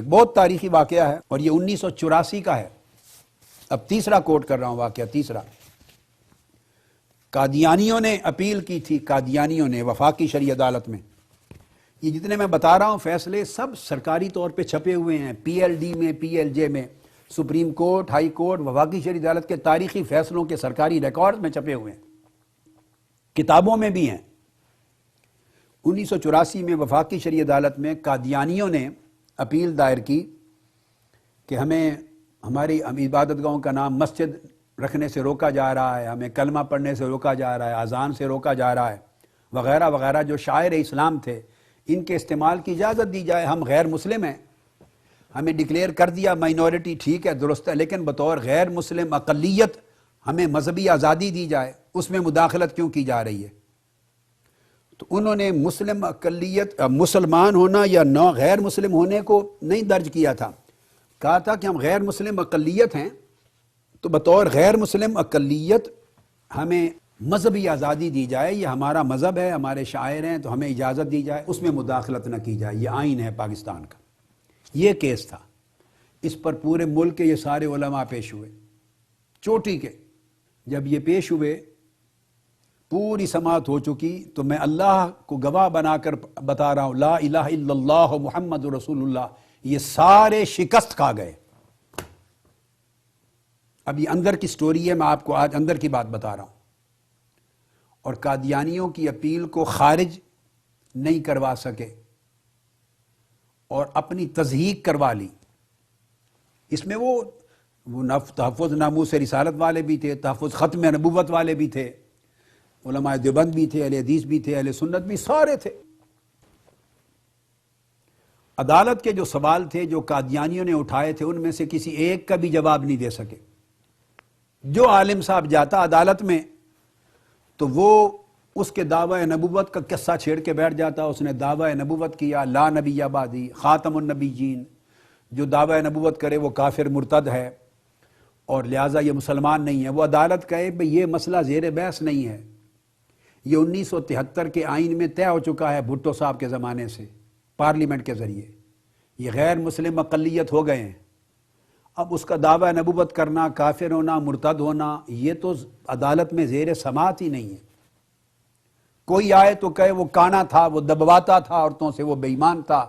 بہت تاریخی واقعہ ہے اور یہ 1984 کا ہے. اب تیسرا کوٹ کر رہا ہوں واقعہ تیسرا. قادیانیوں نے اپیل کی تھی، قادیانیوں نے وفاقی شرعی عدالت میں. یہ جتنے میں بتا رہا ہوں فیصلے سب سرکاری طور پہ چھپے ہوئے ہیں، پی ایل ڈی میں، پی ایل جے میں، سپریم کورٹ، ہائی کورٹ، وفاقی شرعی عدالت کے تاریخی فیصلوں کے سرکاری ریکارڈ میں چھپے ہوئے ہیں، کتابوں میں بھی ہیں. 1984 میں وفاقی شرعی عدالت میں قادیانیوں نے اپیل دائر کی کہ ہمیں ہماری عبادت گاہوں کا نام مسجد رکھنے سے روکا جا رہا ہے، ہمیں کلمہ پڑھنے سے روکا جا رہا ہے، اذان سے روکا جا رہا ہے، وغیرہ وغیرہ. جو شاعر اسلام تھے ان کے استعمال کی اجازت دی جائے. ہم غیر مسلم ہیں، ہمیں ڈکلیئر کر دیا مائنورٹی، ٹھیک ہے، درست ہے، لیکن بطور غیر مسلم اقلیت ہمیں مذہبی آزادی دی جائے، اس میں مداخلت کیوں کی جا رہی ہے؟ تو انہوں نے مسلم اقلیت، مسلمان ہونا یا نہ غیر مسلم ہونے کو نہیں درج کیا تھا. کہا تھا کہ ہم غیر مسلم اقلیت ہیں، تو بطور غیر مسلم اقلیت ہمیں مذہبی آزادی دی جائے، یہ ہمارا مذہب ہے، ہمارے شاعر ہیں، تو ہمیں اجازت دی جائے، اس میں مداخلت نہ کی جائے. یہ آئین ہے پاکستان کا. یہ کیس تھا. اس پر پورے ملک کے یہ سارے علماء پیش ہوئے چوٹی کے. جب یہ پیش ہوئے پوری سماعت ہو چکی تو میں اللہ کو گواہ بنا کر بتا رہا ہوں، لا الہ الا اللہ محمد رسول اللہ، یہ سارے شکست کھا گئے. اب یہ اندر کی سٹوری ہے، میں آپ کو آج اندر کی بات بتا رہا ہوں. اور قادیانیوں کی اپیل کو خارج نہیں کروا سکے اور اپنی تضحیق کروا لی. اس میں وہ تحفظ ناموس رسالت والے بھی تھے، تحفظ ختم نبوت والے بھی تھے، علماء دیوبند بھی تھے، اہل حدیث بھی تھے، اہل سنت بھی، سارے تھے. عدالت کے جو سوال تھے جو قادیانیوں نے اٹھائے تھے ان میں سے کسی ایک کا بھی جواب نہیں دے سکے. جو عالم صاحب جاتا عدالت میں تو وہ اس کے دعوی نبوت کا قصہ چھیڑ کے بیٹھ جاتا. اس نے دعوی نبوت کیا، لا نبی بعدی، خاتم النبیین. جو دعوی نبوت کرے وہ کافر مرتد ہے اور لہٰذا یہ مسلمان نہیں ہے. وہ عدالت کہے بھئی یہ مسئلہ زیر بحث نہیں ہے، یہ 1973 کے آئین میں طے ہو چکا ہے بھٹو صاحب کے زمانے سے، پارلیمنٹ کے ذریعے. یہ غیر مسلم اقلیت ہو گئے ہیں. اب اس کا دعوی نبوت کرنا، کافر ہونا، مرتد ہونا، یہ تو عدالت میں زیر سماعت ہی نہیں ہے. کوئی آئے تو کہے وہ کانا تھا، وہ دبواتا تھا عورتوں سے، وہ بے ایمان تھا،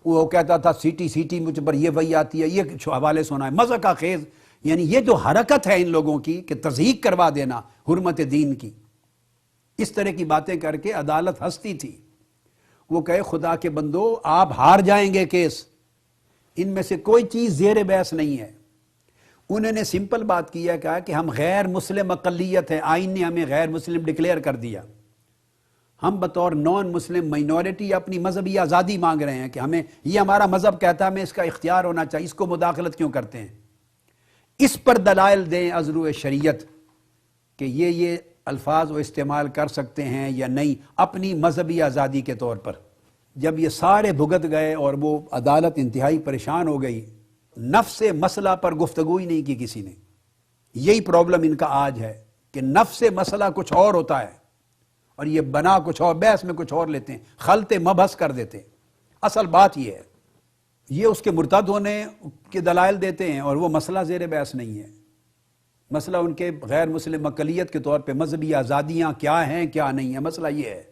وہ کہتا تھا سیٹی سیٹی مجھ پر یہ وہی آتی ہے، یہ حوالے سنا ہے. مزہ کا خیز، یعنی یہ جو حرکت ہے ان لوگوں کی کہ تضحیق کروا دینا حرمت دین کی، اس طرح کی باتیں کر کے عدالت ہنستی تھی. وہ کہے خدا کے بندو آپ ہار جائیں گے کیس، ان میں سے کوئی چیز زیر بحث نہیں ہے. انہوں نے سمپل بات کیا، کہا کہ ہم غیر مسلم اقلیت ہیں، آئین نے ہمیں غیر مسلم ڈکلیئر کر دیا، ہم بطور نان مسلم مائنورٹی اپنی مذہبی آزادی مانگ رہے ہیں کہ ہمیں یہ ہمارا مذہب کہتا ہے ہمیں اس کا اختیار ہونا چاہیے، اس کو مداخلت کیوں کرتے ہیں؟ اس پر دلائل دیں ازرو شریعت کہ یہ الفاظ وہ استعمال کر سکتے ہیں یا نہیں اپنی مذہبی آزادی کے طور پر. جب یہ سارے بھگت گئے اور وہ عدالت انتہائی پریشان ہو گئی، نفس مسئلہ پر گفتگو ہی نہیں کی کسی نے. یہی پرابلم ان کا آج ہے کہ نفس مسئلہ کچھ اور ہوتا ہے اور یہ بنا کچھ اور، بحث میں کچھ اور لیتے ہیں، خلط مبحث کر دیتے ہیں. اصل بات یہ ہے، یہ اس کے مرتد ہونے کے دلائل دیتے ہیں اور وہ مسئلہ زیر بحث نہیں ہے. مسئلہ ان کے غیر مسلم اقلیت کے طور پہ مذہبی آزادیاں کیا ہیں کیا نہیں ہیں، مسئلہ یہ ہے.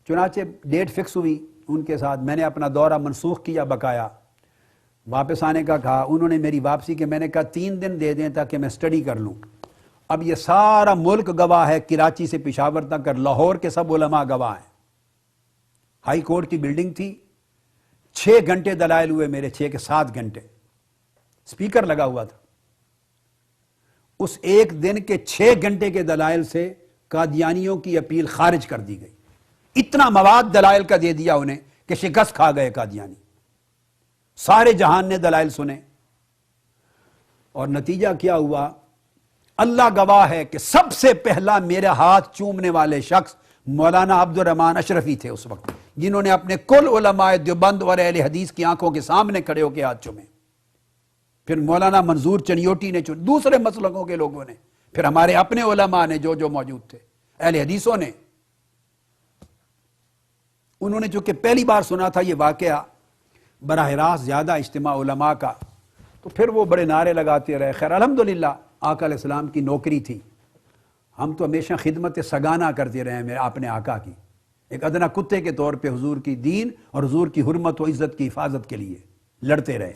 چنانچہ ڈیٹ فکس ہوئی ان کے ساتھ، میں نے اپنا دورہ منسوخ کیا، بقایا واپس آنے کا کہا. انہوں نے میری واپسی کے، میں نے کہا 3 دن دے دیں تاکہ میں اسٹڈی کر لوں. اب یہ سارا ملک گواہ ہے، کراچی سے پشاور تک اور لاہور کے سب علماء گواہ ہیں. ہائی کورٹ کی بلڈنگ تھی، 6 گھنٹے دلائل ہوئے میرے، 6 کے 7 گھنٹے سپیکر لگا ہوا تھا. اس ایک دن کے 6 گھنٹے کے دلائل سے قادیانیوں کی اپیل خارج کر دی گئی. اتنا مواد دلائل کا دے دیا انہیں کہ شکست کھا گئے قادیانی. سارے جہان نے دلائل سنے اور نتیجہ کیا ہوا؟ اللہ گواہ ہے کہ سب سے پہلا میرا ہاتھ چومنے والے شخص مولانا عبد الرحمن اشرفی تھے اس وقت، جنہوں نے اپنے کل علماء دیوبند اور اہل حدیث کی آنکھوں کے سامنے کھڑے ہو کے ہاتھ چومے. پھر مولانا منظور چنیوٹی نے، دوسرے مسلکوں کے لوگوں نے، پھر ہمارے اپنے علماء نے جو موجود تھے، اہل حدیثوں نے. انہوں نے چونکہ پہلی بار سنا تھا یہ واقعہ براہ راست زیادہ اجتماع علماء کا، تو پھر وہ بڑے نعرے لگاتے رہے. خیر الحمدللہ آقا علیہ السلام کی نوکری تھی، ہم تو ہمیشہ خدمت سگانہ کرتے رہے ہیں اپنے آقا کی، ایک ادنا کتے کے طور پہ حضور کی دین اور حضور کی حرمت و عزت کی حفاظت کے لیے لڑتے رہے.